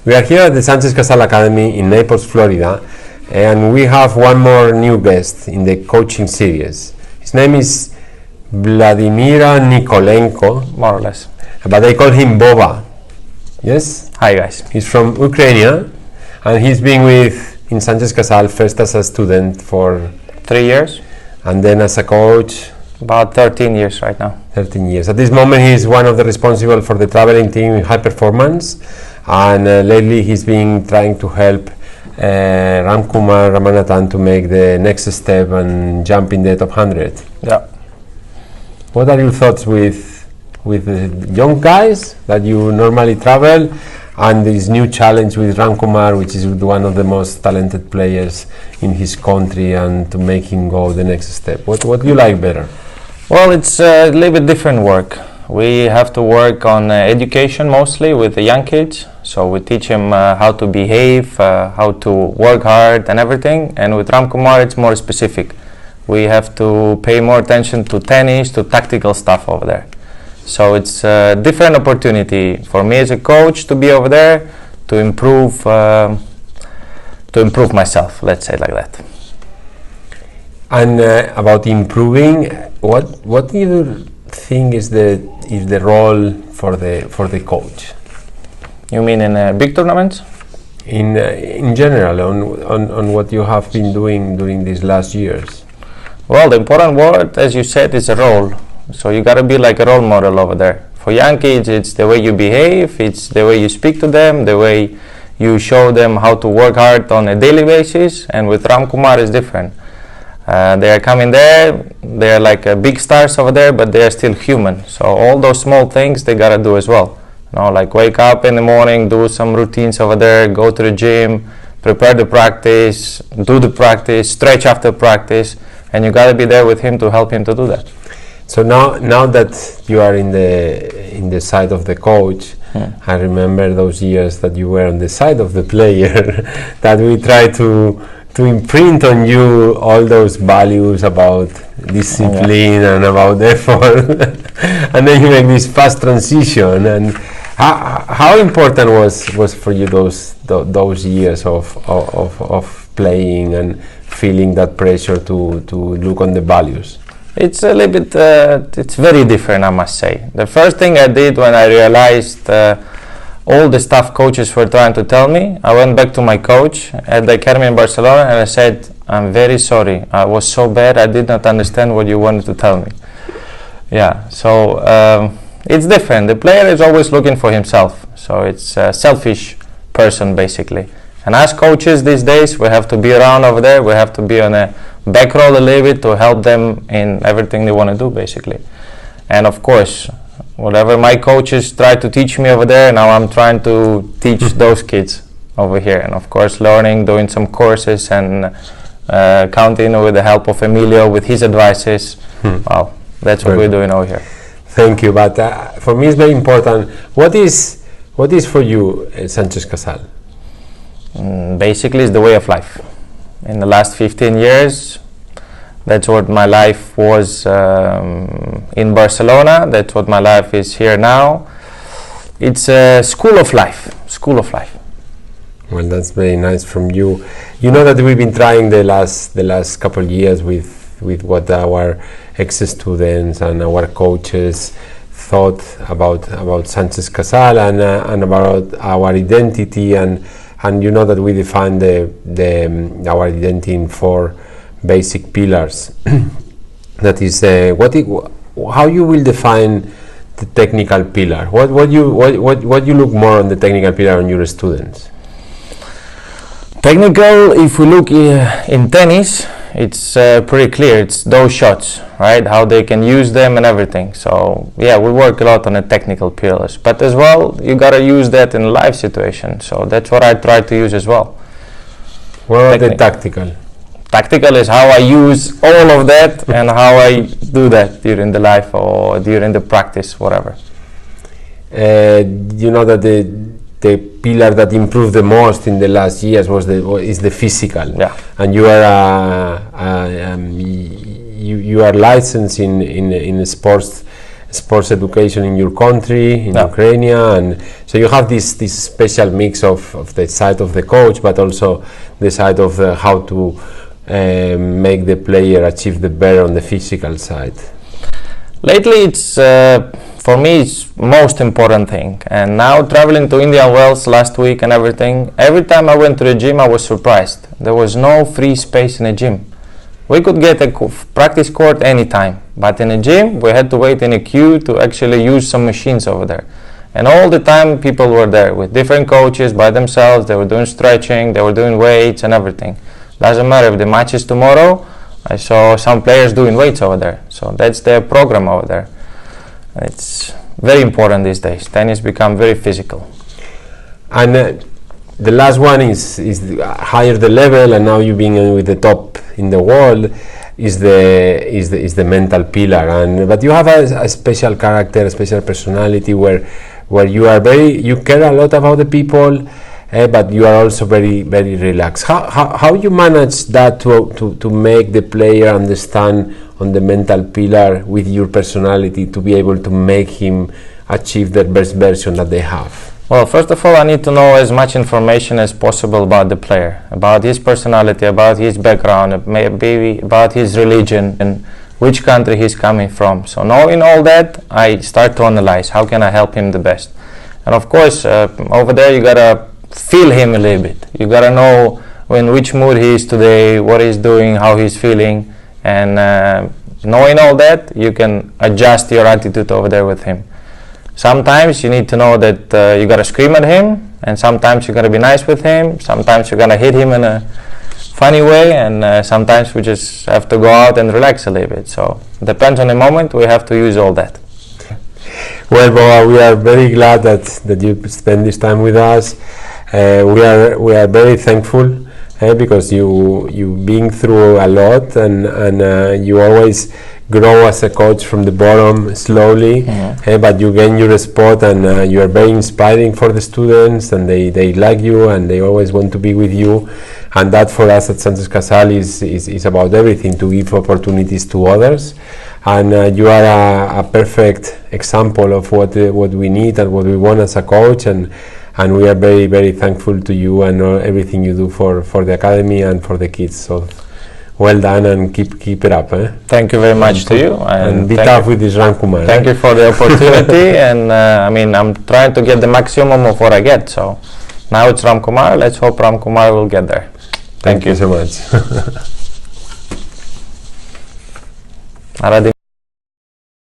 We are here at the Sanchez-Casal Academy in Naples, Florida, and we have one more new guest in the coaching series. His name is Vladimira Nikolenko, more or less. But they call him Vova. Yes? Hi guys. He's from Ukraine, and he's been in Sanchez-Casal first as a student for 3 years. And then as a coach. About 13 years right now. 13 years. At this moment he's one of the responsible for the traveling team in high performance, and lately he's been trying to help Ramkumar Ramanathan to make the next step and jump in the top 100. Yeah. What are your thoughts with the young guys that you normally travel, and this new challenge with Ramkumar, which is one of the most talented players in his country, and to make him go the next step? What do you like better? Well, it's a little bit different work. We have to work on education mostly with the young kids. So we teach him how to behave, how to work hard and everything. And with Ramkumar it's more specific. We have to pay more attention to tennis, to tactical stuff over there. So it's a different opportunity for me as a coach to be over there to improve myself, let's say it like that. And about improving, what do you think is the role for the coach? You mean in big tournaments? In general, on what you have been doing during these last years. Well, the important word, as you said, is a role. So you got to be like a role model over there. For young kids, it's the way you behave, it's the way you speak to them, the way you show them how to work hard on a daily basis. And with Ramkumar, it's different. They are coming there, they are like big stars over there, but they are still human. So all those small things they gotta do as well. You know, like wake up in the morning, do some routines over there, go to the gym, prepare the practice, do the practice, stretch after practice, and you gotta be there with him to help him to do that. So now that you are in the side of the coach, I remember those years that you were on the side of the player, that we try to imprint on you all those values about discipline and about effort. And then you make this fast transition. And how important was for you those years of playing and feeling that pressure to look on the values? It's a little bit, it's very different, I must say. The first thing I did when I realized all the stuff coaches were trying to tell me, I went back to my coach at the academy in Barcelona and I said, I'm very sorry, I was so bad, I did not understand what you wanted to tell me. Yeah, so it's different. The player is always looking for himself, so it's a selfish person basically. And as coaches these days, we have to be around over there, we have to be on a back roll a little bit to help them in everything they want to do basically. And of course, whatever my coaches try to teach me over there, now I'm trying to teach those kids over here. And of course learning, doing some courses and counting with the help of Emilio with his advices. Wow, that's what we're doing over here. Thank you, but for me it's very important. What is for you SanchezCasal? Basically it's the way of life. In the last 15 years, that's what my life was in Barcelona. That's what my life is here now. It's a school of life. School of life. Well, that's very nice from you. You know that we've been trying the last couple of years with what our ex-students and our coaches thought about SanchezCasal and about our identity, and you know that we defined our identity in 4 basic pillars. That is, how you will define the technical pillar? What you look more on the technical pillar on your students? Technical, if we look in tennis, it's pretty clear. It's those shots, right? How they can use them and everything. So yeah, we work a lot on the technical pillars, but as well, you gotta use that in a live situation. So that's what I try to use as well. What about the tactical? Tactical is how I use all of that and how I do that during the life or during the practice, whatever. You know that the pillar that improved the most in the last years is the physical. Yeah. And you are licensed in sports sports education in your country, in Ukraine, and so you have this special mix of the side of the coach, but also the side of how to make the player achieve the better on the physical side. Lately, it's for me, it's most important thing. And now traveling to India and Wales last week and everything, every time I went to the gym, I was surprised. There was no free space in the gym. We could get a practice court anytime, but in the gym, we had to wait in a queue to actually use some machines over there. And all the time, people were there with different coaches by themselves. They were doing stretching, they were doing weights and everything. Doesn't matter if the match is tomorrow. I saw some players doing weights over there, so that's their program over there. It's very important these days. Tennis become very physical. And the last one is higher the level, and now you being with the top in the world is the mental pillar. And but you have a special character, a special personality where you are you care a lot about the people. But you are also very relaxed. How you manage that to make the player understand on the mental pillar with your personality to be able to make him achieve the best version that they have? Well, first of all, I need to know as much information as possible about the player, about his personality, about his background, maybe about his religion and which country he's coming from. So knowing all that, I start to analyze how can I help him the best. And of course, over there you gotta feel him a little bit. You gotta know in which mood he is today, what he's doing, how he's feeling, and knowing all that, you can adjust your attitude over there with him. Sometimes you need to know that you gotta scream at him, and sometimes you gotta be nice with him. Sometimes you're gonna hit him in a funny way, and sometimes we just have to go out and relax a little bit. So it depends on the moment. We have to use all that. Well, Vova, we are very glad that you spend this time with us. We are very thankful because you been through a lot, and you always grow as a coach from the bottom slowly, but you gain your spot, and you are very inspiring for the students, and they like you, and they always want to be with you. And that for us at SanchezCasal is about everything, to give opportunities to others. And you are a perfect example of what we need and what we want as a coach, and we are very thankful to you and everything you do for the academy and for the kids. So well done, and keep it up. Thank you very much to you, and be tough with this Ramkumar. Thank you for the opportunity, and I mean, I'm trying to get the maximum of what I get. So now it's Ramkumar. Let's hope Ramkumar will get there. Thank you so much.